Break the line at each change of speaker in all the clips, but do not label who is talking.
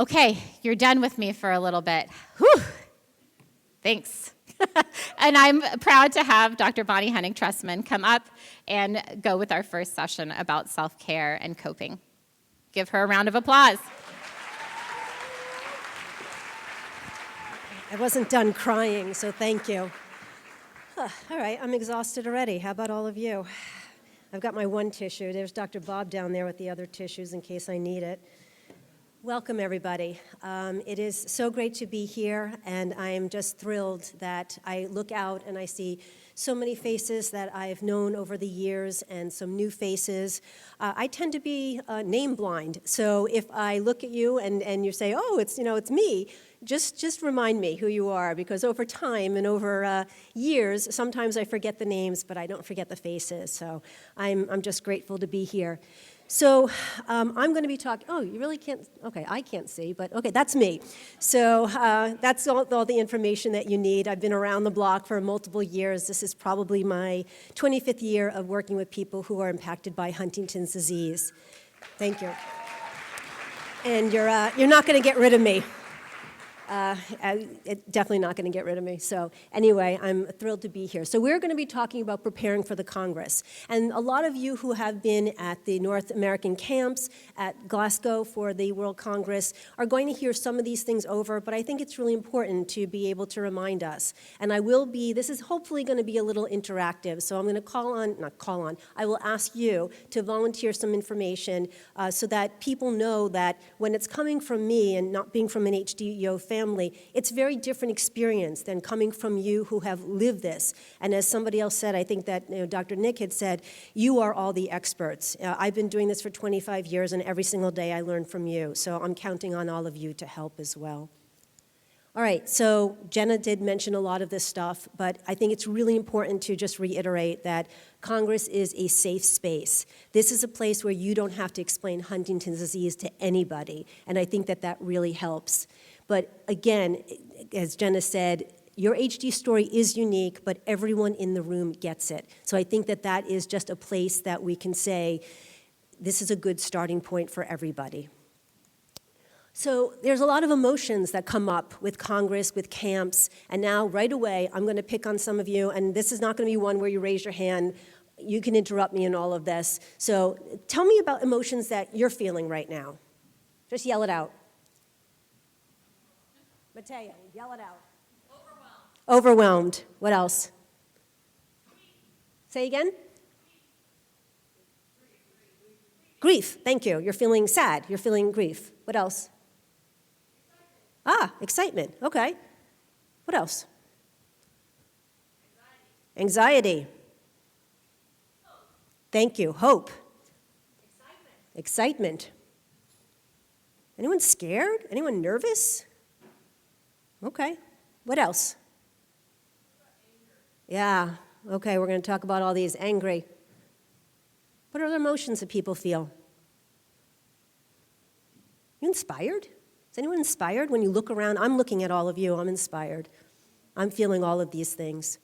Okay, you're done with me for a little bit. Whew. Thanks. And I'm proud to have Dr. Bonnie Hennig-Trestman come up and go with our first session about self-care and coping. Give her a round of applause.
I wasn't done crying, so thank you. All right, I'm exhausted already. How about all of you? I've got my one tissue. There's Dr. Bob down there with the other tissues in case I need it. Welcome, everybody. It is so great to be here, and I am just thrilled that I look out and I see so many faces that I've known over the years and some new faces. I tend to be name blind, so if I look at you and you say, oh, it's me, just remind me who you are, because over time and over years, sometimes I forget the names, but I don't forget the faces, so I'm just grateful to be here. So I'm going to be talking, oh, you really can't, okay, I can't see, but okay, that's me. So that's all the information that you need. I've been around the block for multiple years. This is probably my 25th year of working with people who are impacted by Huntington's disease. Thank you. And you're not going to get rid of me. Definitely not going to get rid of me. So anyway, I'm thrilled to be here. So we're going to be talking about preparing for the Congress. And a lot of you who have been at the North American camps at Glasgow for the World Congress are going to hear some of these things over, but I think it's really important to be able to remind us. And this is hopefully going to be a little interactive. So I'm going to I will ask you to volunteer some information so that people know that when it's coming from me and not being from an HDYO family, it's a very different experience than coming from you who have lived this. And as somebody else said, I think that Dr. Nick had said, you are all the experts. I've been doing this for 25 years, and every single day I learn from you. So I'm counting on all of you to help as well. All right, so Jenna did mention a lot of this stuff, but I think it's really important to just reiterate that Congress is a safe space. This is a place where you don't have to explain Huntington's disease to anybody, and I think that really helps. But again, as Jenna said, your HD story is unique, but everyone in the room gets it. So I think that is just a place that we can say, this is a good starting point for everybody. So there's a lot of emotions that come up with Congress, with camps, and now right away I'm going to pick on some of you, and this is not going to be one where you raise your hand. You can interrupt me in all of this. So tell me about emotions that you're feeling right now. Just yell it out. Mateo, yell it out. Overwhelmed. Overwhelmed. What else? Say again? Grief. Thank you. You're feeling sad. You're feeling grief. What else? Excitement. Okay. What else? Anxiety. Hope. Thank you. Hope. Excitement. Anyone scared? Anyone nervous? Okay. What else? Yeah. Okay, we're going to talk about all these. Angry. What other emotions do people feel? You inspired? Is anyone inspired when you look around? I'm looking at all of you. I'm inspired. I'm feeling all of these things.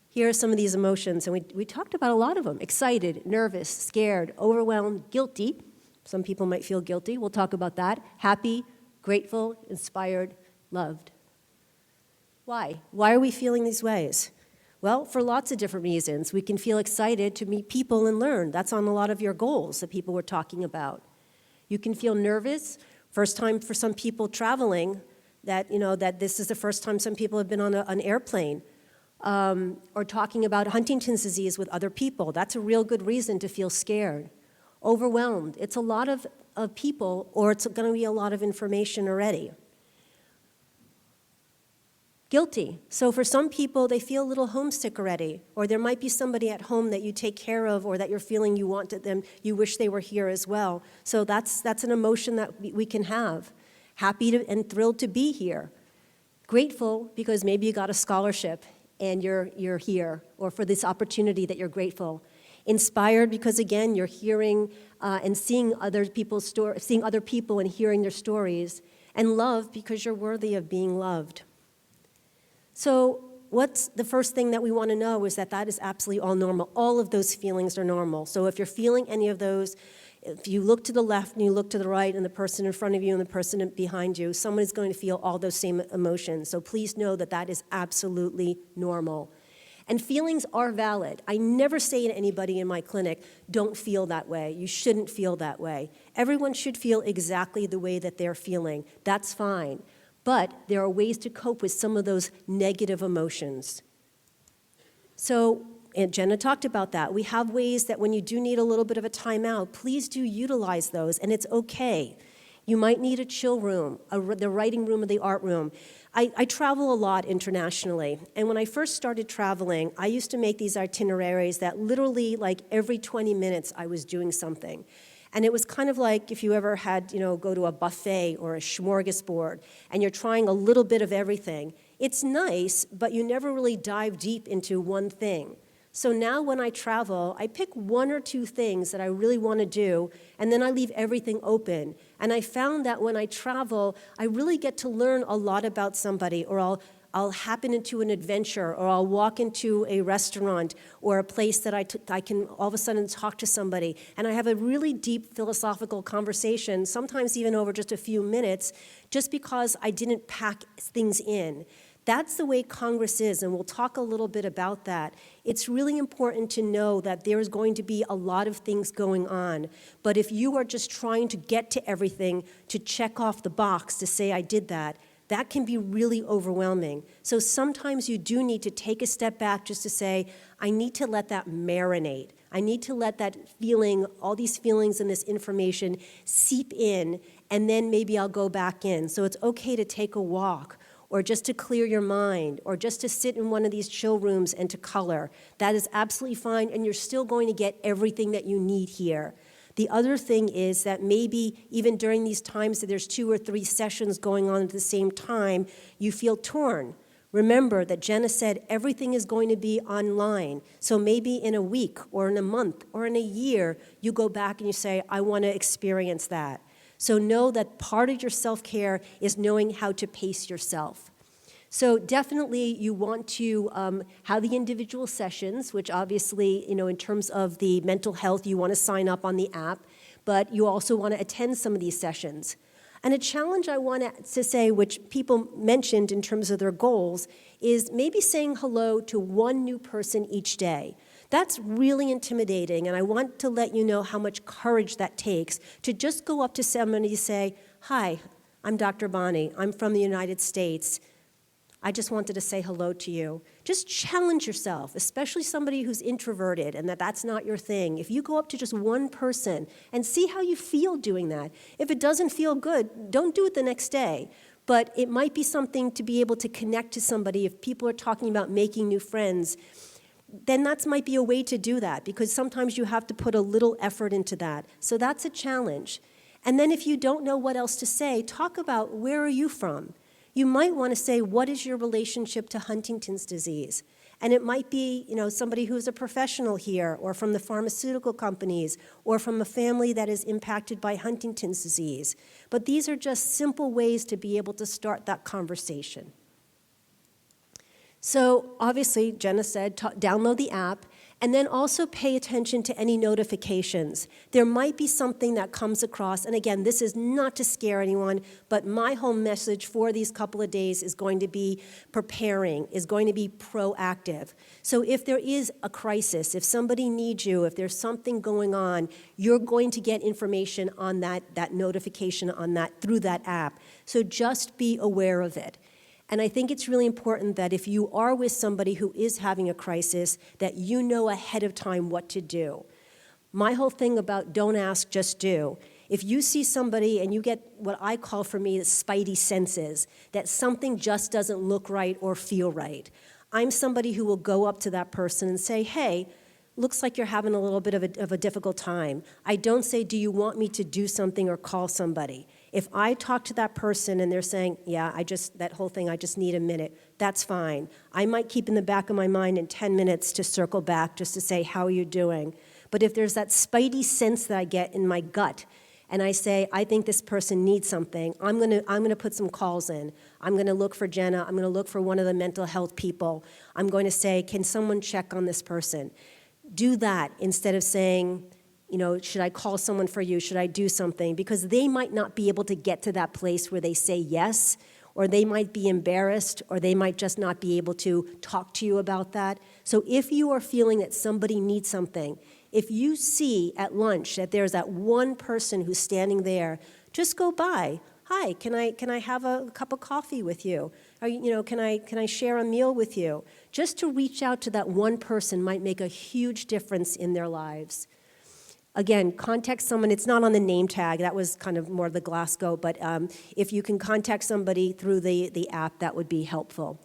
Here are some of these emotions, and we talked about a lot of them. Excited, nervous, scared, overwhelmed, guilty. Some people might feel guilty. We'll talk about that. Happy, grateful, inspired, loved. Why? Why are we feeling these ways? Well, for lots of different reasons. We can feel excited to meet people and learn. That's on a lot of your goals that people were talking about. You can feel nervous. First time for some people traveling, that this is the first time some people have been on an airplane, or talking about Huntington's disease with other people. That's a real good reason to feel scared. Overwhelmed. It's a lot of people, or it's going to be a lot of information already. Guilty. So for some people, they feel a little homesick already, or there might be somebody at home that you take care of, or that you're feeling you wanted them, you wish they were here as well. So that's an emotion that we can have. Happy and thrilled to be here. Grateful because maybe you got a scholarship and you're here, or for this opportunity that you're grateful. Inspired because, again, you're hearing and seeing other people's seeing other people and hearing their stories. And loved because you're worthy of being loved. So what's the first thing that we want to know is that is absolutely all normal. All of those feelings are normal. So if you're feeling any of those, if you look to the left and you look to the right and the person in front of you and the person behind you, someone is going to feel all those same emotions. So please know that is absolutely normal. And feelings are valid. I never say to anybody in my clinic, don't feel that way. You shouldn't feel that way. Everyone should feel exactly the way that they're feeling. That's fine. But there are ways to cope with some of those negative emotions. So, and Jenna talked about that. We have ways that when you do need a little bit of a timeout, please do utilize those, and it's okay. You might need a chill room, the writing room or the art room. I travel a lot internationally, and when I first started traveling, I used to make these itineraries that literally, like every 20 minutes, I was doing something. And it was kind of like if you ever had, go to a buffet or a smorgasbord, and you're trying a little bit of everything. It's nice, but you never really dive deep into one thing. So now when I travel, I pick one or two things that I really want to do, and then I leave everything open. And I found that when I travel, I really get to learn a lot about somebody, or I'll happen into an adventure, or I'll walk into a restaurant or a place that I can all of a sudden talk to somebody. And I have a really deep philosophical conversation, sometimes even over just a few minutes, just because I didn't pack things in. That's the way Congress is, and we'll talk a little bit about that. It's really important to know that there's going to be a lot of things going on, but if you are just trying to get to everything, to check off the box to say, I did that, that can be really overwhelming. So sometimes you do need to take a step back just to say, I need to let that marinate. I need to let that feeling, all these feelings and this information seep in, and then maybe I'll go back in. So it's okay to take a walk, or just to clear your mind, or just to sit in one of these chill rooms and to color. That is absolutely fine, and you're still going to get everything that you need here. The other thing is that maybe even during these times that there's 2 or 3 sessions going on at the same time, you feel torn. Remember that Jenna said everything is going to be online. So maybe in a week or in a month or in a year, you go back and you say, I want to experience that. So know that part of your self-care is knowing how to pace yourself. So definitely you want to have the individual sessions, which obviously, in terms of the mental health, you want to sign up on the app, but you also want to attend some of these sessions. And a challenge I want to say, which people mentioned in terms of their goals, is maybe saying hello to one new person each day. That's really intimidating, and I want to let you know how much courage that takes to just go up to somebody and say, hi, I'm Dr. Bonnie. I'm from the United States. I just wanted to say hello to you. Just challenge yourself, especially somebody who's introverted and that's not your thing. If you go up to just one person and see how you feel doing that. If it doesn't feel good, don't do it the next day. But it might be something to be able to connect to somebody. If people are talking about making new friends, then that might be a way to do that, because sometimes you have to put a little effort into that. So that's a challenge. And then if you don't know what else to say, talk about where are you from. You might want to say, what is your relationship to Huntington's disease? And it might be, somebody who's a professional here, or from the pharmaceutical companies, or from a family that is impacted by Huntington's disease. But these are just simple ways to be able to start that conversation. So obviously, Jenna said, download the app, and then also pay attention to any notifications. There might be something that comes across, and again, this is not to scare anyone, but my whole message for these couple of days is going to be preparing, is going to be proactive. So if there is a crisis, if somebody needs you, if there's something going on, you're going to get information on that notification on that through that app. So just be aware of it. And I think it's really important that if you are with somebody who is having a crisis, that you know ahead of time what to do. My whole thing about don't ask, just do. If you see somebody and you get what I call for me the spidey senses, that something just doesn't look right or feel right, I'm somebody who will go up to that person and say, hey, looks like you're having a little bit of a difficult time. I don't say, do you want me to do something or call somebody? If I talk to that person and they're saying, yeah, that whole thing, I just need a minute, that's fine. I might keep in the back of my mind in 10 minutes to circle back just to say, how are you doing? But if there's that spidey sense that I get in my gut, and I say, I think this person needs something, I'm gonna put some calls in. I'm gonna look for Jenna, I'm gonna look for one of the mental health people. I'm going to say, can someone check on this person? Do that instead of saying, should I call someone for you? Should I do something? Because they might not be able to get to that place where they say yes, or they might be embarrassed, or they might just not be able to talk to you about that. So if you are feeling that somebody needs something, if you see at lunch that there's that one person who's standing there, just go by. Hi, can I have a cup of coffee with you? Or, can I share a meal with you? Just to reach out to that one person might make a huge difference in their lives. Again, contact someone. It's not on the name tag. That was kind of more the Glasgow, but if you can contact somebody through the app, that would be helpful.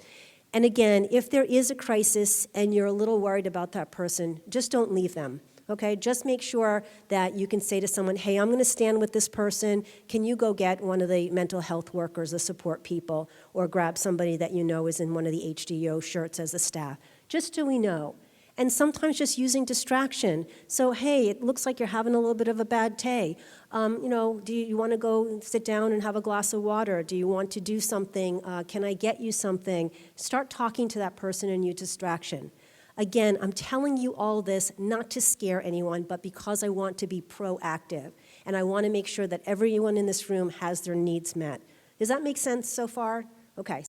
And again, if there is a crisis and you're a little worried about that person, just don't leave them. Okay, just make sure that you can say to someone, hey, I'm going to stand with this person. Can you go get one of the mental health workers, the support people, or grab somebody that you know is in one of the HDYO shirts as a staff, just so we know. And sometimes just using distraction. So, hey, it looks like you're having a little bit of a bad day. Do you want to go sit down and have a glass of water? Do you want to do something? Can I get you something? Start talking to that person and use distraction. Again, I'm telling you all this not to scare anyone, but because I want to be proactive. And I want to make sure that everyone in this room has their needs met. Does that make sense so far? Okay.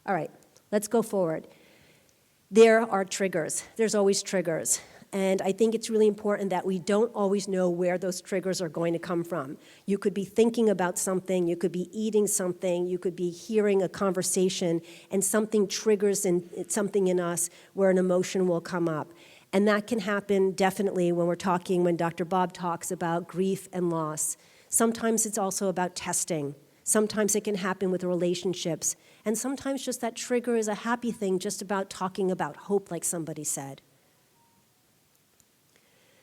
All right, let's go forward. There are triggers. There's always triggers. And I think it's really important that we don't always know where those triggers are going to come from. You could be thinking about something, you could be eating something, you could be hearing a conversation, and something triggers something in us where an emotion will come up. And that can happen definitely when Dr. Bob talks about grief and loss. Sometimes it's also about testing. Sometimes it can happen with relationships. And sometimes just that trigger is a happy thing, just about talking about hope, like somebody said.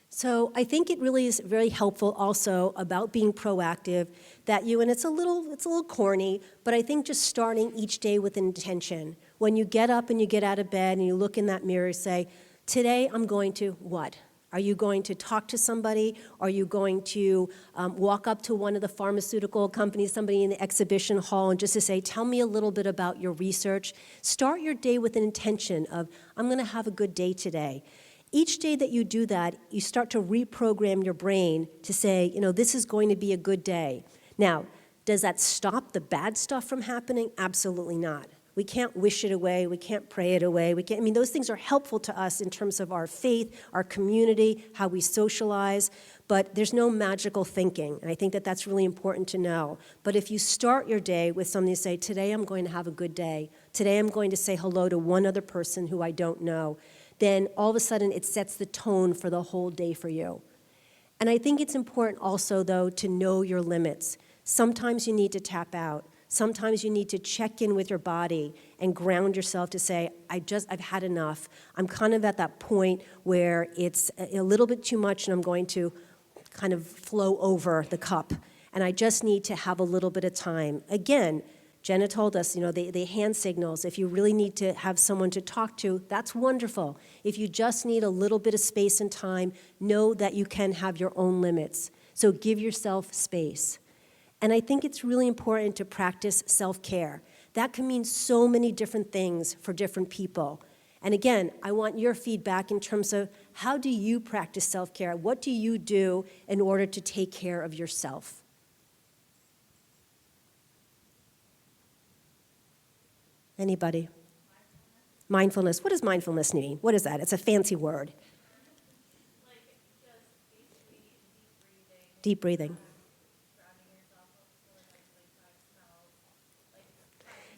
So I think it really is very helpful also about being proactive that and it's a little corny, but I think just starting each day with intention. When you get up and you get out of bed and you look in that mirror, say, today I'm going to what? Are you going to talk to somebody? Are you going to walk up to one of the pharmaceutical companies, somebody in the exhibition hall, and just to say, tell me a little bit about your research? Start your day with an intention of, I'm going to have a good day today. Each day that you do that, you start to reprogram your brain to say, this is going to be a good day. Now, does that stop the bad stuff from happening? Absolutely not. We can't wish it away. We can't pray it away. Those things are helpful to us in terms of our faith, our community, how we socialize, but there's no magical thinking, and I think that that's really important to know. But if you start your day with something to say, today I'm going to have a good day, today I'm going to say hello to one other person who I don't know, then all of a sudden it sets the tone for the whole day for you. And I think it's important also, though, to know your limits. Sometimes you need to tap out. Sometimes you need to check in with your body and ground yourself to say, I've had enough. I'm kind of at that point where it's a little bit too much and I'm going to kind of flow over the cup. And I just need to have a little bit of time. Again, Jenna told us, the hand signals. If you really need to have someone to talk to, that's wonderful. If you just need a little bit of space and time, know that you can have your own limits. So give yourself space. And I think it's really important to practice self-care. That can mean so many different things for different people. And again, I want your feedback in terms of how do you practice self-care? What do you do in order to take care of yourself? Anybody? Mindfulness. What does mindfulness mean? What is that? It's a fancy word.
Like just basically
Deep breathing.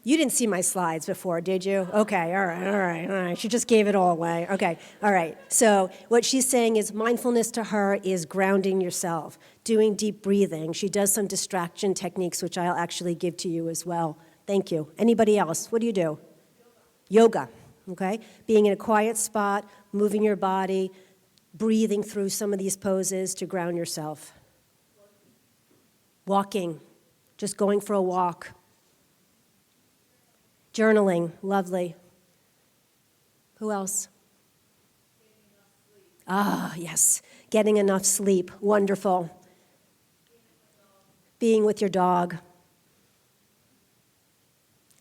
You didn't see my slides before, did you? Okay, all right. She just gave it all away. Okay, all right. So what she's saying is mindfulness to her is grounding yourself, doing deep breathing. She does some distraction techniques, which I'll actually give to you as well. Thank you. Anybody else? What do you do? Yoga, okay? Being in a quiet spot, moving your body, breathing through some of these poses to ground yourself. Walking, just going for a walk. Journaling, lovely. Who else? Yes, getting enough sleep, wonderful. being with your dog.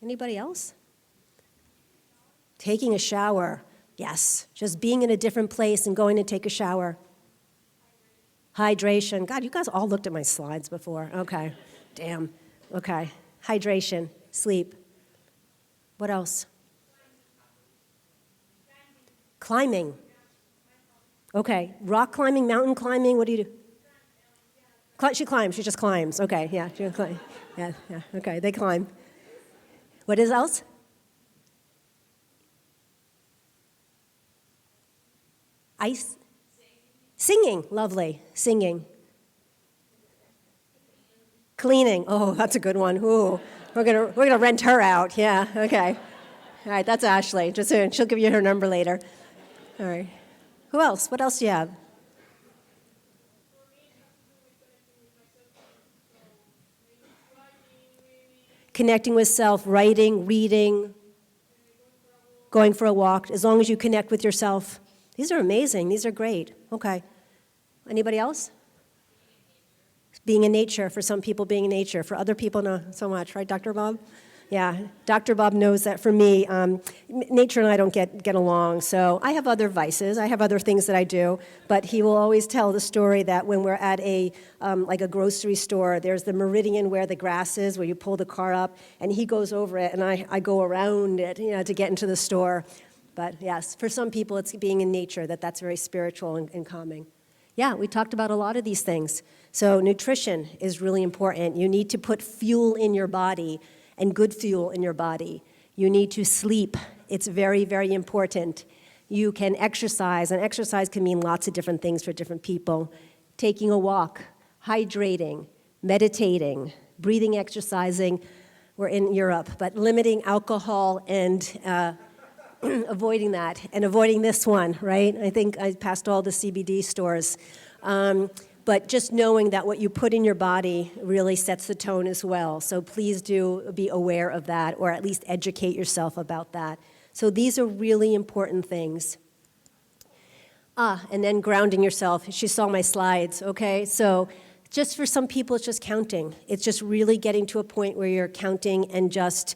Anybody else? Taking a shower. Yes, just being in a different place and going to take a shower. Hydration. God, you guys all looked at my slides before. Okay, damn. Okay, hydration, sleep. What else? Climbing. Okay, rock climbing, mountain climbing, what do you do? She climbs, she just climbs. Okay, yeah, she climbs. Yeah, okay, they climb. What is else? Ice? Singing, lovely, singing. Cleaning, oh, that's a good one. Ooh, we're gonna rent her out, yeah, okay. All right, that's Ashley, just so she'll give you her number later. All right, who else? What else do you have? Connecting with self, writing, reading, going for a walk, as long as you connect with yourself. These are amazing. These are great. Okay. Anybody else? Being in nature. For some people, being in nature. For other people, not so much. Right, Dr. Bob? Yeah, Dr. Bob knows that for me, nature and I don't get along, so I have other vices, I have other things that I do, but he will always tell the story that when we're at like a grocery store, there's the meridian where the grass is, where you pull the car up, and he goes over it, and I go around it, to get into the store. But yes, for some people, it's being in nature, that's very spiritual and calming. Yeah, we talked about a lot of these things. So nutrition is really important. You need to put fuel in your body, and good fuel in your body. You need to sleep. It's very, very important. You can exercise, and exercise can mean lots of different things for different people. Taking a walk, hydrating, meditating, breathing, exercising. We're in Europe, but limiting alcohol and avoiding that, and avoiding this one, right? I think I passed all the CBD stores. But just knowing that what you put in your body really sets the tone as well. So please do be aware of that, or at least educate yourself about that. So these are really important things. And then grounding yourself. She saw my slides, okay? So just for some people, it's just counting. It's just really getting to a point where you're counting and just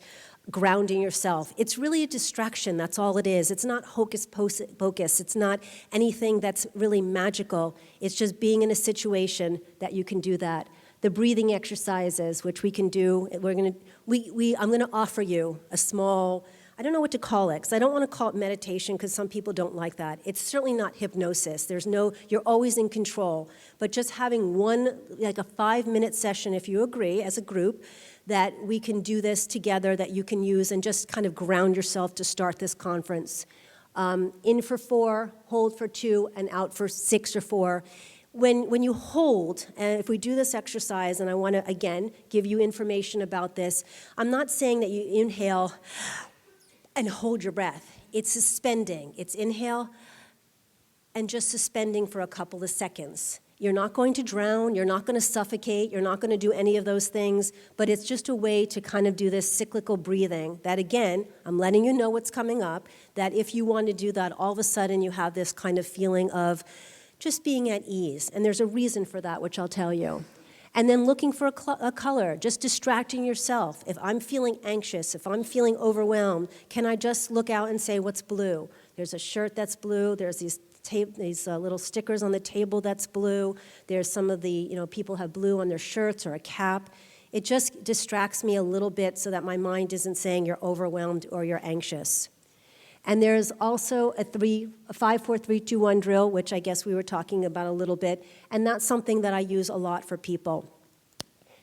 grounding yourself. It's really a distraction, that's all it is. It's not hocus pocus. It's not anything that's really magical. It's just being in a situation that you can do that. The breathing exercises, which we can do, I'm gonna offer you a small, I don't know what to call it, because I don't want to call it meditation, because some people don't like that. It's certainly not hypnosis. You're always in control. But just having like a 5-minute session, if you agree, as a group, that we can do this together, that you can use, and just kind of ground yourself to start this conference. In for 4, hold for 2, and out for 6 or 4. When you hold, and if we do this exercise, and I want to, again, give you information about this, I'm not saying that you inhale and hold your breath. It's suspending. It's inhale and just suspending for a couple of seconds. You're not going to drown, you're not going to suffocate, you're not going to do any of those things, but it's just a way to kind of do this cyclical breathing that, again, I'm letting you know what's coming up, that if you want to do that, all of a sudden you have this kind of feeling of just being at ease. And there's a reason for that, which I'll tell you. And then looking for a color, just distracting yourself. If I'm feeling anxious, if I'm feeling overwhelmed, can I just look out and say, what's blue? There's a shirt that's blue, there's these little stickers on the table that's blue. There's some of the, people have blue on their shirts or a cap. It just distracts me a little bit so that my mind isn't saying you're overwhelmed or you're anxious. And there's also a 5, 4, 3, 2, 1 drill, which I guess we were talking about a little bit, and that's something that I use a lot for people.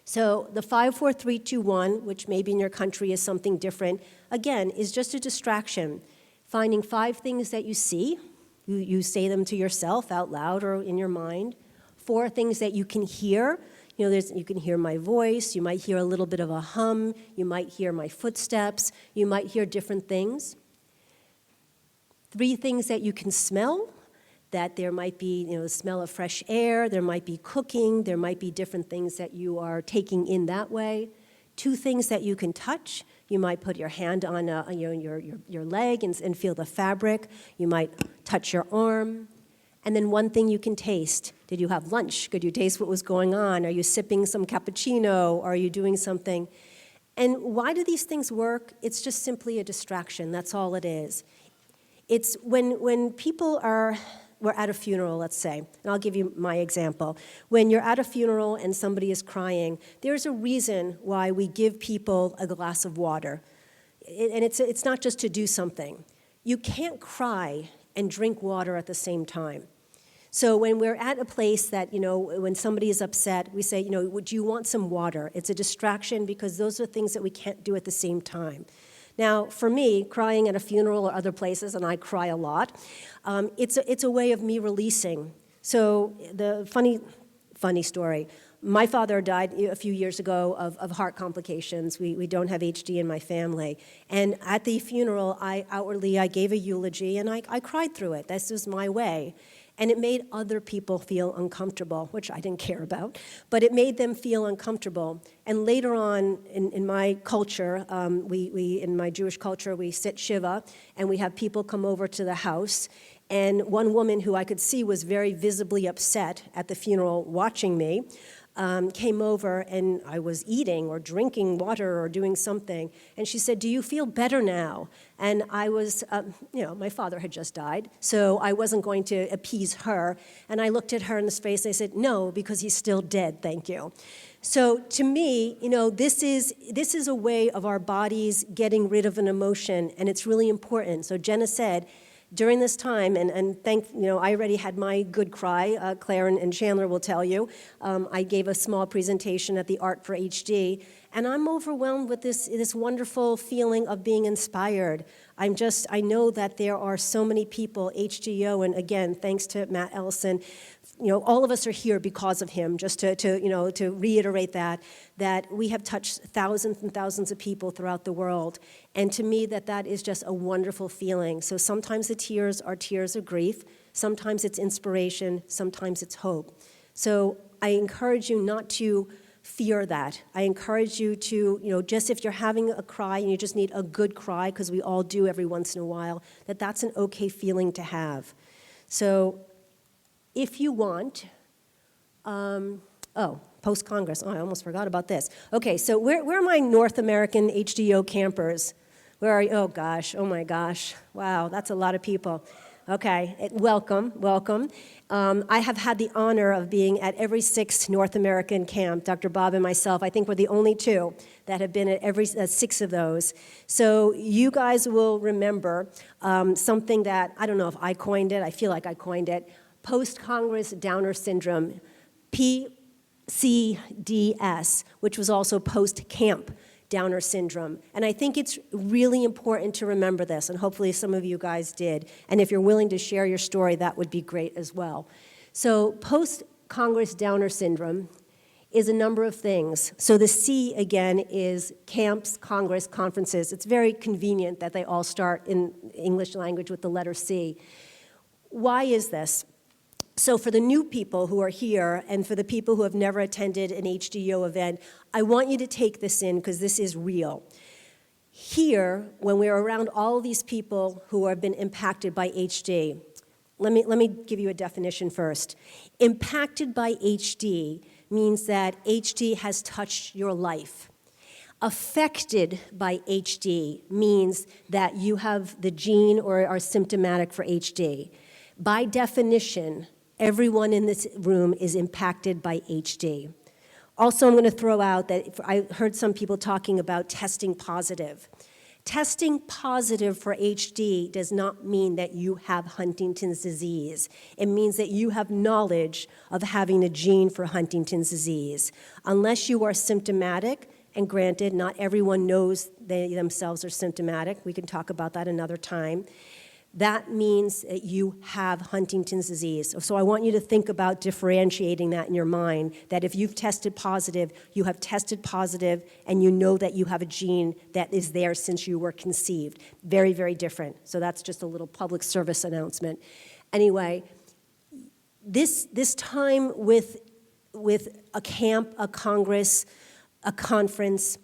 So the 5, 4, 3, 2, 1, which maybe in your country is something different, again, is just a distraction. Finding 5 things that you see. You say them to yourself out loud or in your mind. 4 things that you can hear. You can hear my voice. You might hear a little bit of a hum. You might hear my footsteps. You might hear different things. 3 things that you can smell. That there might be, the smell of fresh air. There might be cooking. There might be different things that you are taking in that way. 2 things that you can touch. You might put your hand on your leg and feel the fabric. You might touch your arm. and then one thing you can taste. Did you have lunch? Could you taste what was going on? Are you sipping some cappuccino? Are you doing something? And why do these things work? It's just simply a distraction. That's all it is. It's when people we're at a funeral, let's say, and I'll give you my example. When you're at a funeral and somebody is crying, there's a reason why we give people a glass of water. And it's not just to do something. You can't cry and drink water at the same time. So when we're at a place that, when somebody is upset, we say, do you want some water? It's a distraction because those are things that we can't do at the same time. Now, for me, crying at a funeral or other places, and I cry a lot, it's a way of me releasing. So the funny story, my father died a few years ago of heart complications. We don't have HD in my family. And at the funeral, I gave a eulogy, and I cried through it. This was my way. And it made other people feel uncomfortable, which I didn't care about, but it made them feel uncomfortable. And later on in my culture, in my Jewish culture, we sit Shiva, and we have people come over to the house. And one woman who I could see was very visibly upset at the funeral watching me, came over, and I was eating or drinking water or doing something, and she said, "Do you feel better now?" And I was, my father had just died, so I wasn't going to appease her, and I looked at her in the face and I said, "No, because he's still dead, thank you." So to me, this is a way of our bodies getting rid of an emotion, and it's really important. So Jenna said, during this time, and I already had my good cry, Claire and Chandler will tell you. I gave a small presentation at the Art for HD, and I'm overwhelmed with this wonderful feeling of being inspired. I know that there are so many people, HDYO, and again, thanks to Matt Ellison, all of us are here because of him, just to reiterate that we have touched thousands and thousands of people throughout the world. And to me, that is just a wonderful feeling. So sometimes the tears are tears of grief, sometimes it's inspiration, sometimes it's hope. So I encourage you not to fear that. I encourage you to, just if you're having a cry and you just need a good cry, because we all do every once in a while, that's an okay feeling to have. So if you want, post-Congress, I almost forgot about this. Okay, so where are my North American HDYO campers? Where are you? Oh gosh, oh my gosh, wow, that's a lot of people. Okay, welcome. I have had the honor of being at every 6 North American camp. Dr. Bob and myself, I think we're the only 2 that have been at every 6 of those. So you guys will remember something that, I don't know if I coined it, I feel like I coined it, post-Congress Downer syndrome, PCDS, which was also post-camp Downer syndrome. And I think it's really important to remember this, and hopefully some of you guys did. And if you're willing to share your story, that would be great as well. So post-Congress Downer syndrome is a number of things. So the C, again, is camps, Congress, conferences. It's very convenient that they all start in English language with the letter C. Why is this? So for the new people who are here and for the people who have never attended an HDYO event, I want you to take this in because this is real. Here, when we're around all these people who have been impacted by HD, let me give you a definition first. Impacted by HD means that HD has touched your life. Affected by HD means that you have the gene or are symptomatic for HD. By definition, everyone in this room is impacted by HD. Also, I'm going to throw out that I heard some people talking about testing positive. Testing positive for HD does not mean that you have Huntington's disease. It means that you have knowledge of having a gene for Huntington's disease. Unless you are symptomatic, and granted, not everyone knows they themselves are symptomatic. We can talk about that another time. That means that you have Huntington's disease. So I want you to think about differentiating that in your mind, that if you've tested positive, you have tested positive, and you know that you have a gene that is there since you were conceived. Very, very different. So that's just a little public service announcement. Anyway, this time with a camp, a congress, a conference,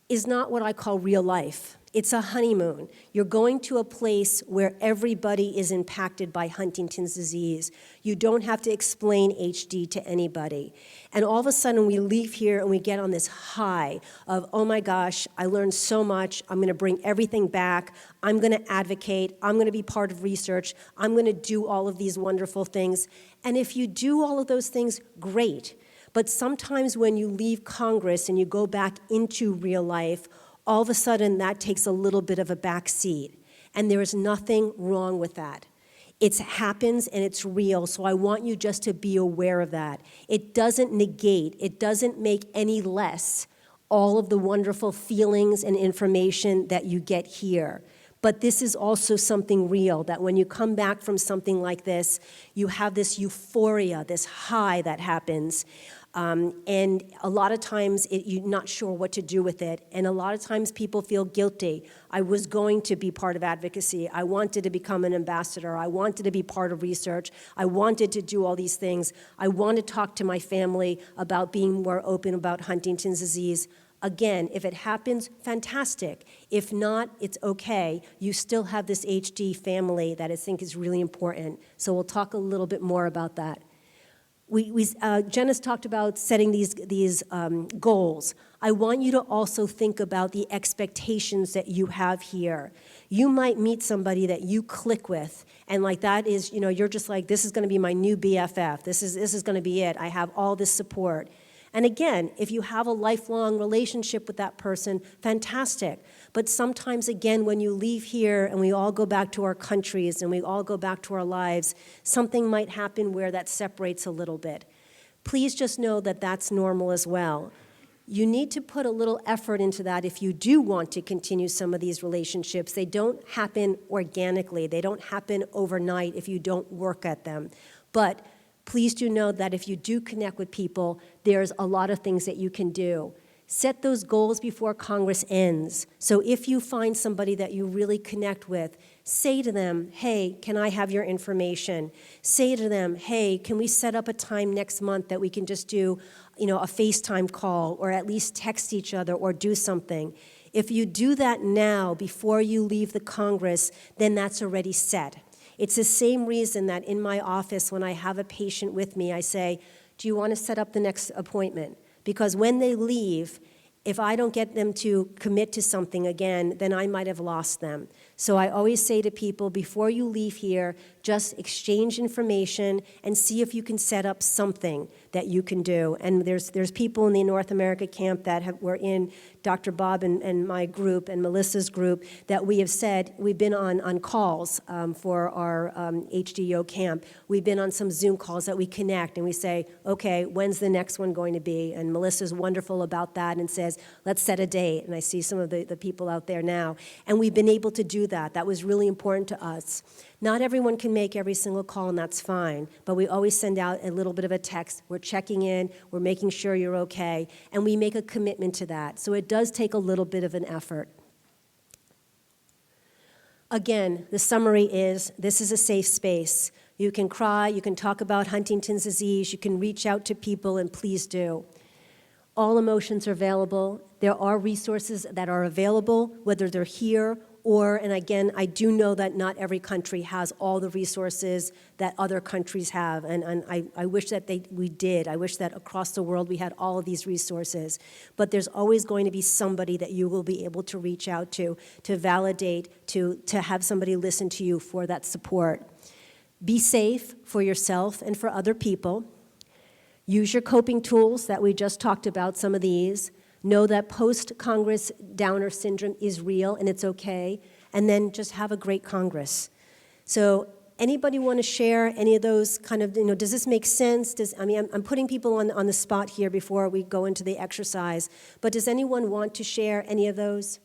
is not what I call real life. It's a honeymoon. You're going to a place where everybody is impacted by Huntington's disease. You don't have to explain HD to anybody. And all of a sudden we leave here and we get on this high of, oh my gosh, I learned so much, I'm gonna bring everything back, I'm gonna advocate, I'm gonna be part of research, I'm gonna do all of these wonderful things. And if you do all of those things, great. But sometimes when you leave Congress and you go back into real life, all of a sudden that takes a little bit of a back seat. And there is nothing wrong with that. It happens and it's real, so I want you just to be aware of that. It doesn't negate, it doesn't make any less all of the wonderful feelings and information that you get here. But this is also something real, that when you come back from something like this, you have this euphoria, this high that happens. And a lot of times you're not sure what to do with it. And a lot of times people feel guilty. I was going to be part of advocacy. I wanted to become an ambassador. I wanted to be part of research. I wanted to do all these things. I want to talk to my family about being more open about Huntington's disease. Again, if it happens, fantastic. If not, it's okay. You still have this HD family that I think is really important. So we'll talk a little bit more about that. Jen has talked about setting these goals. I want you to also think about the expectations that you have here. You might meet somebody that you click with, and like that is, you're just like, this is going to be my new BFF. This is going to be it. I have all this support. And again, if you have a lifelong relationship with that person, fantastic. But sometimes, again, when you leave here and we all go back to our countries and we all go back to our lives, something might happen where that separates a little bit. Please just know that that's normal as well. You need to put a little effort into that if you do want to continue some of these relationships. They don't happen organically. They don't happen overnight if you don't work at them. But please do know that if you do connect with people, there's a lot of things that you can do. Set those goals before Congress ends. So if you find somebody that you really connect with, say to them, hey, can I have your information? Say to them, hey, can we set up a time next month that we can just do, a FaceTime call, or at least text each other or do something. If you do that now before you leave the Congress, then that's already set. It's the same reason that in my office, when I have a patient with me, I say, do you want to set up the next appointment? Because when they leave, if I don't get them to commit to something again, then I might have lost them. So I always say to people, before you leave here, just exchange information and see if you can set up something that you can do. And there's people in the North America camp that were in Dr. Bob and my group and Melissa's group that we have said, we've been on calls for our HDYO camp. We've been on some Zoom calls that we connect and we say, okay, when's the next one going to be? And Melissa's wonderful about that and says, let's set a date. And I see some of the people out there now. And we've been able to do that. That was really important to us. Not everyone can make every single call, and that's fine, but we always send out a little bit of a text. We're checking in, we're making sure you're okay, and we make a commitment to that. So it does take a little bit of an effort. Again, the summary is, this is a safe space. You can cry, you can talk about Huntington's disease, you can reach out to people, and please do. All emotions are available. There are resources that are available, whether they're here or, and again, I do know that not every country has all the resources that other countries have, and I wish that we did. I wish that across the world we had all of these resources. But there's always going to be somebody that you will be able to reach out to validate, to have somebody listen to you for that support. Be safe for yourself and for other people. Use your coping tools that we just talked about, some of these. Know that post-Congress Downer syndrome is real and it's okay. And then just have a great Congress. So anybody want to share any of those kind of, does this make sense? I'm putting people on the spot here before we go into the exercise. But does anyone want to share any of those?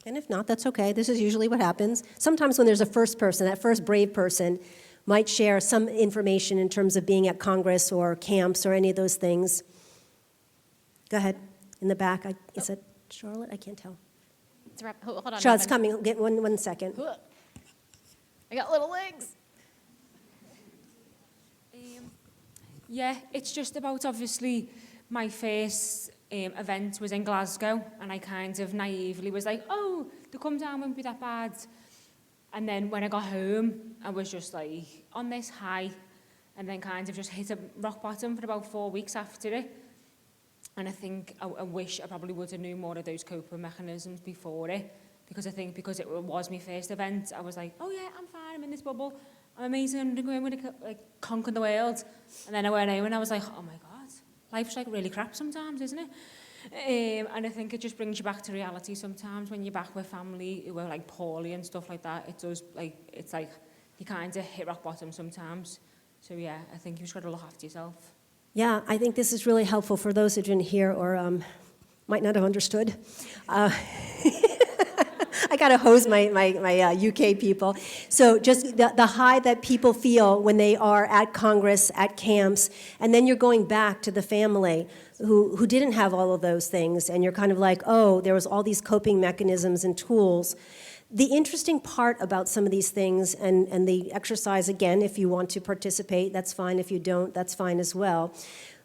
And if not, that's okay. This is usually what happens. Sometimes when there's a first person, that first brave person might share some information in terms of being at Congress or camps or any of those things. Go ahead. In the back. Is it Charlotte? I can't tell.
Hold on.
Charlotte's coming. Get one second.
I got little legs.
Yeah, it's just about, obviously, my first event was in Glasgow, and I kind of naively was like, oh, the come down won't be that bad. And then when I got home, I was just like on this high, and then kind of just hit a rock bottom for about 4 weeks after it. And I think I wish I probably would have knew more of those coping mechanisms before it, because I think because it was my first event, I was like, oh yeah, I'm fine, I'm in this bubble, I'm amazing, I'm going to like conquer the world. And then I went out and I was like, oh my God, life's like really crap sometimes, isn't it? And I think it just brings you back to reality sometimes when you're back with family who are like poorly and stuff like that. It does, like, it's like you kind of hit rock bottom sometimes. So yeah, I think you've just got to look after yourself.
Yeah, I think this is really helpful for those who didn't hear or might not have understood. I got to hose my UK people. So just the high that people feel when they are at Congress, at camps, and then you're going back to the family who didn't have all of those things, and you're kind of like, oh, there was all these coping mechanisms and tools. The interesting part about some of these things, and the exercise, again, if you want to participate, that's fine. If you don't, that's fine as well.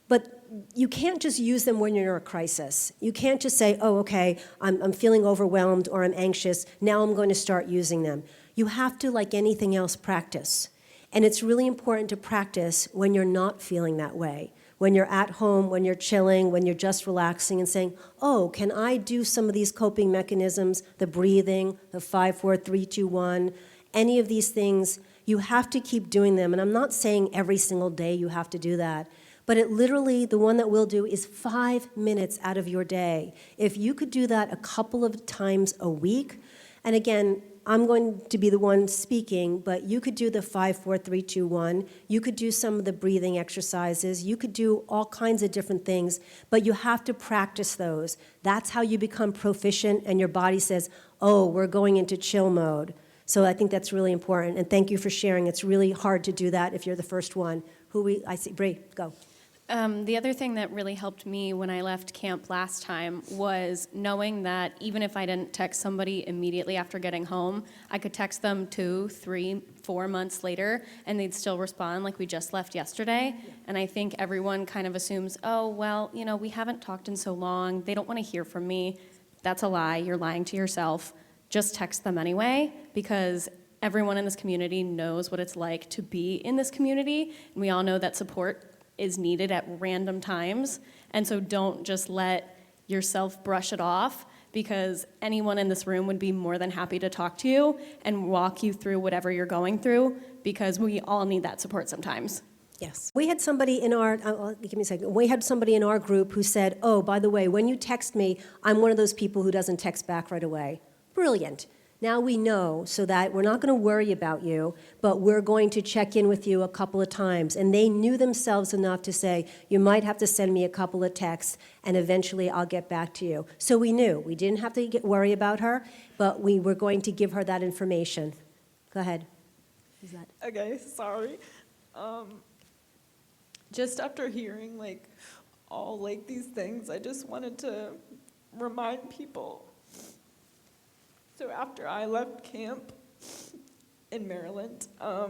But you can't just use them when you're in a crisis. You can't just say, oh, okay, I'm feeling overwhelmed or I'm anxious, now I'm going to start using them. You have to, like anything else, practice. And it's really important to practice when you're not feeling that way. When you're at home, when you're chilling, when you're just relaxing and saying, oh, can I do some of these coping mechanisms, the breathing, the 5, 4, 3, 2, 1, any of these things, you have to keep doing them. And I'm not saying every single day you have to do that. But it literally, the one that we'll do is 5 minutes out of your day. If you could do that a couple of times a week, and again, I'm going to be the one speaking, but you could do the 5, 4, 3, 2, 1. You could do some of the breathing exercises. You could do all kinds of different things, but you have to practice those. That's how you become proficient, and your body says, oh, we're going into chill mode. So I think that's really important, and thank you for sharing. It's really hard to do that if you're the first one. I see, Bree, go.
The other thing that really helped me when I left camp last time was knowing that even if I didn't text somebody immediately after getting home, I could text them 2, 3, 4 months later, and they'd still respond like we just left yesterday. Yeah. And I think everyone kind of assumes, oh, well, you know, we haven't talked in so long. They don't want to hear from me. That's a lie. You're lying to yourself. Just text them anyway, because everyone in this community knows what it's like to be in this community, and we all know that support is needed at random times. And so don't just let yourself brush it off, because anyone in this room would be more than happy to talk to you and walk you through whatever you're going through, because we all need that support sometimes.
Yes. We had somebody in our, give me a second. We had somebody in our group who said, oh, by the way, when you text me, I'm one of those people who doesn't text back right away. Brilliant. Now we know, so that we're not going to worry about you, but we're going to check in with you a couple of times. And they knew themselves enough to say, you might have to send me a couple of texts, and eventually I'll get back to you. So we knew. We didn't have to worry about her, but we were going to give her that information. Go ahead. Who's that?
Okay, sorry. Just after hearing, like, all, like, these things, I just wanted to remind people. So after I left camp in Maryland, I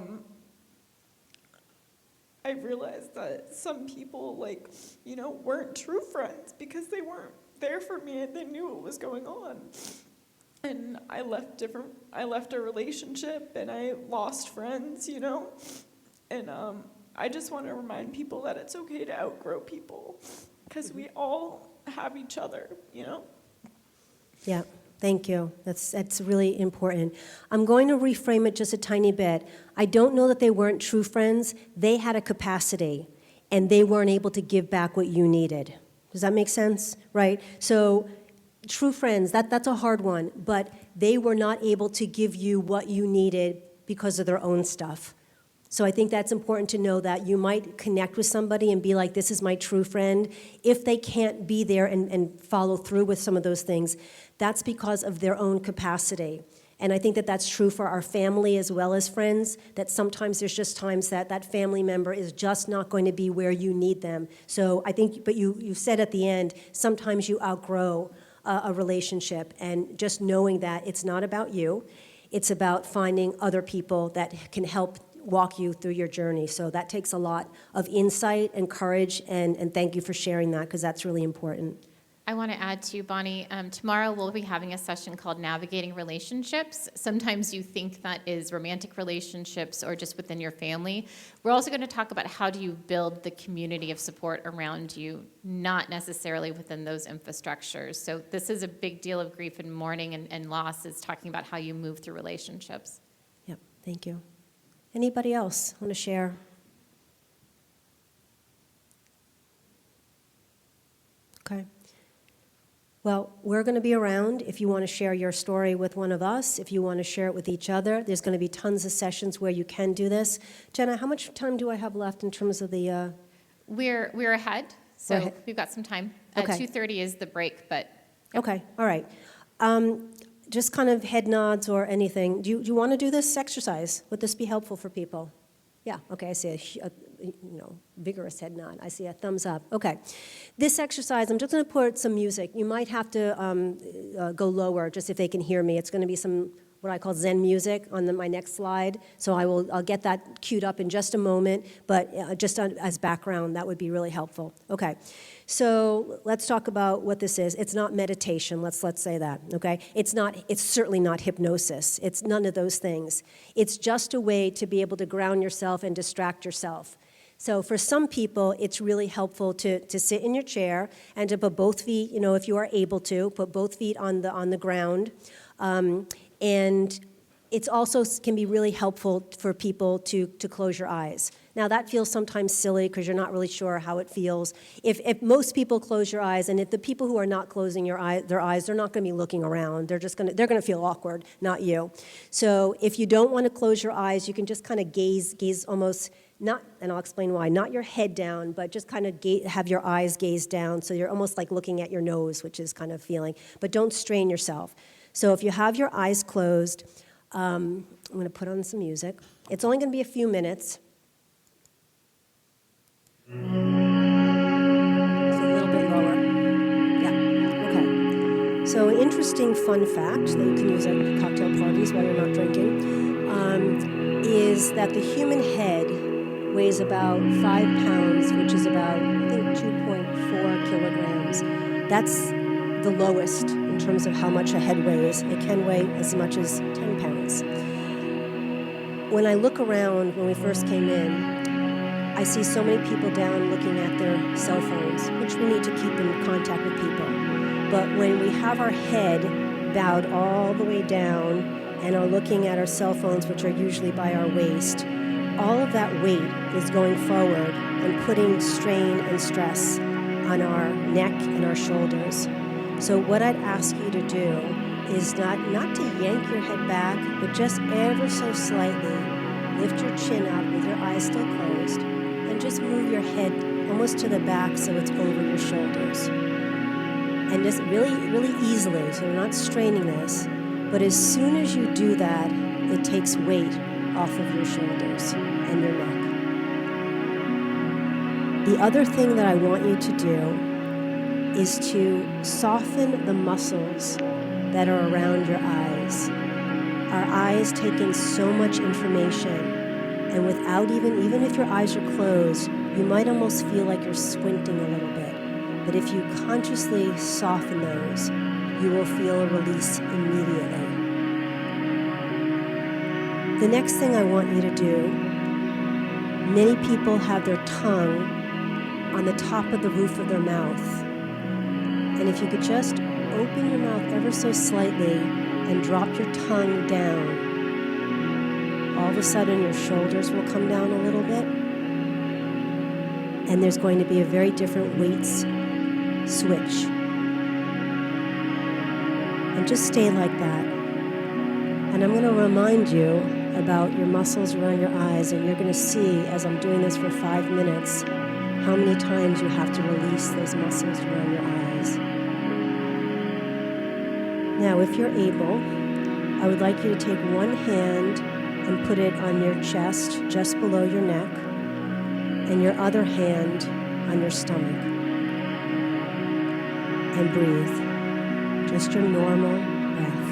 realized that some people, like, you know, weren't true friends because they weren't there for me and they knew what was going on. And I left a relationship and I lost friends, you know. And I just want to remind people that it's okay to outgrow people because we all have each other, you know.
Yeah. Thank you. That's really important. I'm going to reframe it just a tiny bit. I don't know that they weren't true friends. They had a capacity, and they weren't able to give back what you needed. Does that make sense? Right? So true friends, that's a hard one, but they were not able to give you what you needed because of their own stuff. So I think that's important to know, that you might connect with somebody and be like, this is my true friend. If they can't be there and follow through with some of those things, that's because of their own capacity. And I think that that's true for our family as well as friends, that sometimes there's just times that that family member is just not going to be where you need them. So I think, but you said at the end, sometimes you outgrow a relationship, and just knowing that it's not about you, it's about finding other people that can help walk you through your journey. So that takes a lot of insight and courage, and thank you for sharing that, because that's really important.
I want to add to Bonnie, tomorrow we'll be having a session called Navigating Relationships. Sometimes you think that is romantic relationships or just within your family. We're also going to talk about how do you build the community of support around you, not necessarily within those infrastructures. So this is a big deal of grief and mourning and loss, is talking about how you move through relationships.
Yep, thank you. Anybody else want to share? Okay. Well, we're going to be around if you want to share your story with one of us, if you want to share it with each other. There's going to be tons of sessions where you can do this. Jenna, how much time do I have left in terms of the...
We're ahead, so
We're ahead.
we've got some time.
Okay.
2:30 is the break, but...
Okay, all right. Just kind of head nods or anything. Do you want to do this exercise? Would this be helpful for people? Yeah, okay, I see a vigorous head nod. I see a thumbs up. Okay. This exercise, I'm just going to put some music. You might have to go lower just if they can hear me. It's going to be some what I call Zen music on my next slide. So I'll get that queued up in just a moment, but just as background, that would be really helpful. Okay. So let's talk about what this is. It's not meditation. Let's say that. Okay. It's certainly not hypnosis. It's none of those things. It's just a way to be able to ground yourself and distract yourself. So for some people, it's really helpful to sit in your chair and to put both feet, if you are able to, put both feet on the ground. And it's also can be really helpful for people to close your eyes. Now, that feels sometimes silly because you're not really sure how it feels. If most people close your eyes, and if the people who are not closing their eyes, they're not going to be looking around. They're going to feel awkward, not you. So if you don't want to close your eyes, you can just kind of gaze almost, not, and I'll explain why, not your head down, but just kind of have your eyes gaze down. So you're almost like looking at your nose, which is kind of feeling. But don't strain yourself. So if you have your eyes closed, I'm going to put on some music. It's only going to be a few minutes. It's a little bit lower. Yeah, okay. So an interesting fun fact that you can use at cocktail parties while you're not drinking is that the human head weighs about 5 pounds, which is about, I think, 2.4 kilograms. That's the lowest in terms of how much a head weighs. It can weigh as much as 10 pounds. When I look around, when we first came in, I see so many people down looking at their cell phones, which we need to keep in contact with people. But when we have our head bowed all the way down and are looking at our cell phones, which are usually by our waist, all of that weight is going forward and putting strain and stress on our neck and our shoulders. So what I'd ask you to do is not to yank your head back, but just ever so slightly lift your chin up with your eyes still closed and just move your head almost to the back so it's over your shoulders. And just really, really easily, so you're not straining this, but as soon as you do that, it takes weight off of your shoulders and your neck. The other thing that I want you to do is to soften the muscles that are around your eyes. Our eyes take in so much information, and without even if your eyes are closed, you might almost feel like you're squinting a little bit. But if you consciously soften those, you will feel a release immediately. The next thing I want you to do, many people have their tongue on the top of the roof of their mouth. And if you could just open your mouth ever so slightly and drop your tongue down, all of a sudden your shoulders will come down a little bit. And there's going to be a very different weights switch. And just stay like that. And I'm going to remind you about your muscles around your eyes, and you're going to see, as I'm doing this for 5 minutes, how many times you have to release those muscles around your eyes. Now, if you're able, I would like you to take one hand and put it on your chest, just below your neck, and your other hand on your stomach. And breathe. Just your normal breath.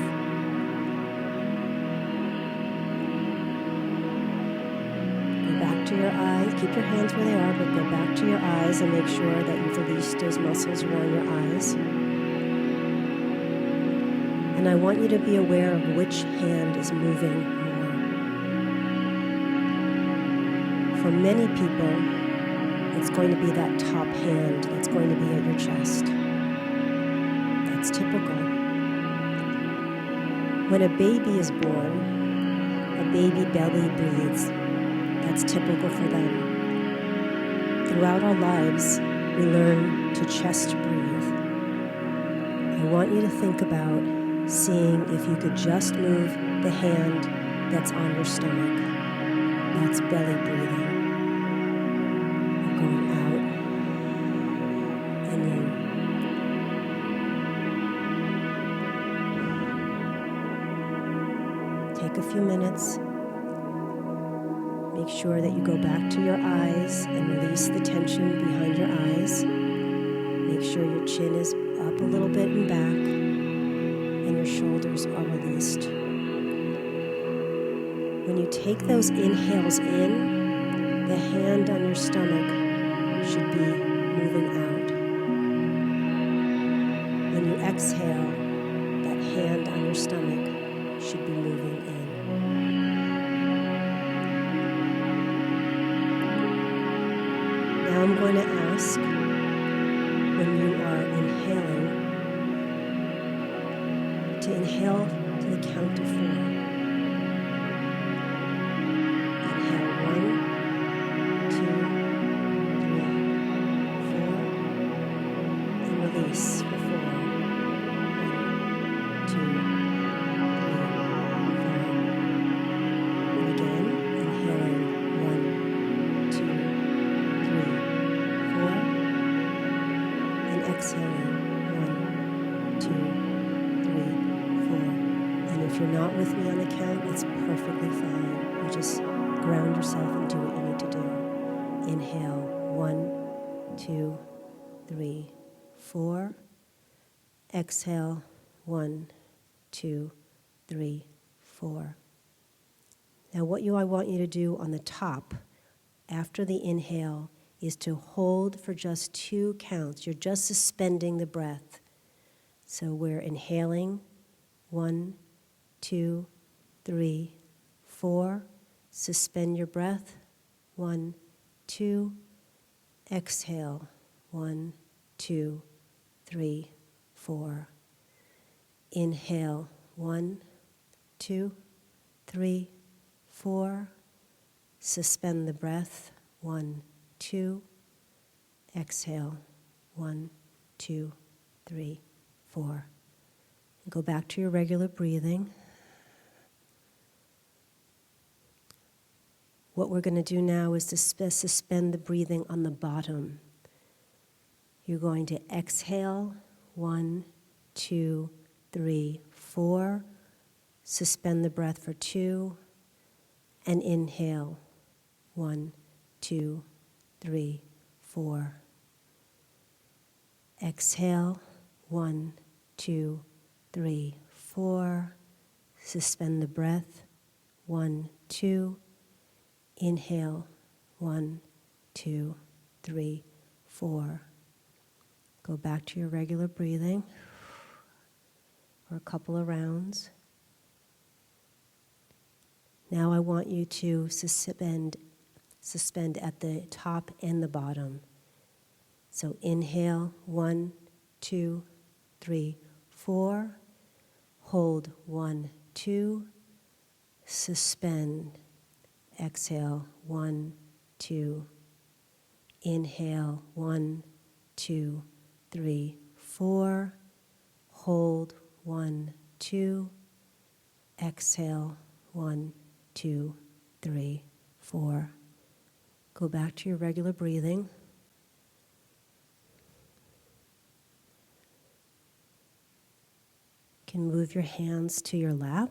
your eyes. Keep your hands where they are, but go back to your eyes and make sure that you've released those muscles around your eyes. And I want you to be aware of which hand is moving more. For many people, it's going to be that top hand that's going to be at your chest. That's typical. When a baby is born, a baby belly breathes. That's typical for them. Throughout our lives, we learn to chest breathe. I want you to think about seeing if you could just move the hand that's on your stomach. That's belly breathing. We're going out and in. Take a few minutes. Make sure that you go back to your eyes and release the tension behind your eyes. Make sure your chin is up a little bit and back, and your shoulders are released. When you take those inhales in, the hand on your stomach should be moving out. When you exhale, that hand on your stomach should be moving in. Now I'm going to ask, when you are inhaling, to inhale to the count of 4. Inhale 1, 2, 3, 4, and release for 4. 1, 2, 3, 4. And again, inhaling 1, 2, 3, 4, and exhaling 1, 2, 3, 4. And if you're not with me on the count, it's perfectly fine. You just ground yourself and do what you need to do. Inhale 1, 2, 3, 4. Exhale 1, 2, 3, 4. Now what I want you to do on the top after the inhale is to hold for just 2 counts. You're just suspending the breath. So we're inhaling 1, 2, 3, 4. Suspend your breath. 1, 2. Exhale. 1, 2, 3, 4. Inhale. 1, 2, 3, 4. Suspend the breath. 1, 2. Exhale. 1, 2, 3, 4. Go back to your regular breathing. What we're going to do now is to suspend the breathing on the bottom. You're going to exhale, 1, 2, 3, 4. Suspend the breath for 2. And inhale, 1, 2, 3, 4. Exhale, 1, 2, 3, 4. Suspend the breath, 1, 2. Inhale, 1, 2, 3, 4. Go back to your regular breathing for a couple of rounds. Now I want you to suspend at the top and the bottom. So inhale, 1, 2, 3, 4. Hold, 1, 2. Suspend. Exhale, 1, 2. Inhale, 1, 2, 3, 4. Hold, 1, 2. Exhale, 1, 2, 3, 4. Go back to your regular breathing. You can move your hands to your lap.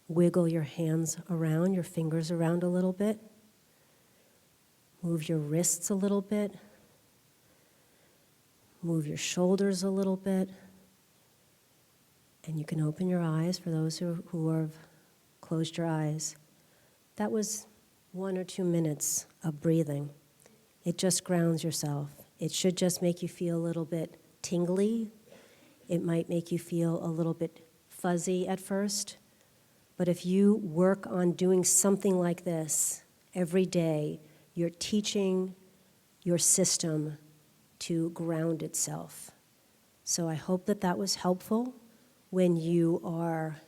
Wiggle your hands around, your fingers around a little bit. Move your wrists a little bit. Move your shoulders a little bit. And you can open your eyes for those who have closed your eyes. That was 1 or 2 minutes of breathing. It just grounds yourself. It should just make you feel a little bit tingly. It might make you feel a little bit fuzzy at first. But if you work on doing something like this every day, you're teaching your system to ground itself. So I hope that that was helpful when you are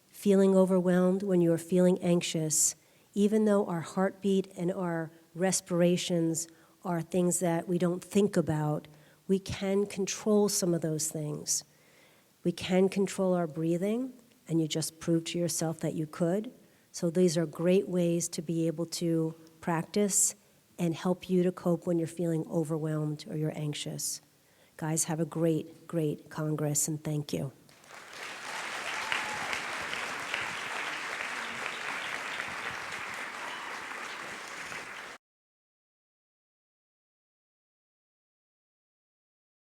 feeling overwhelmed, when you are feeling anxious. Even though our heartbeat and our respirations are things that we don't think about, we can control some of those things. We can control our breathing, and you just proved to yourself that you could. So these are great ways to be able to practice and help you to cope when you're feeling overwhelmed or you're anxious. Guys, have a great, great Congress, and thank you.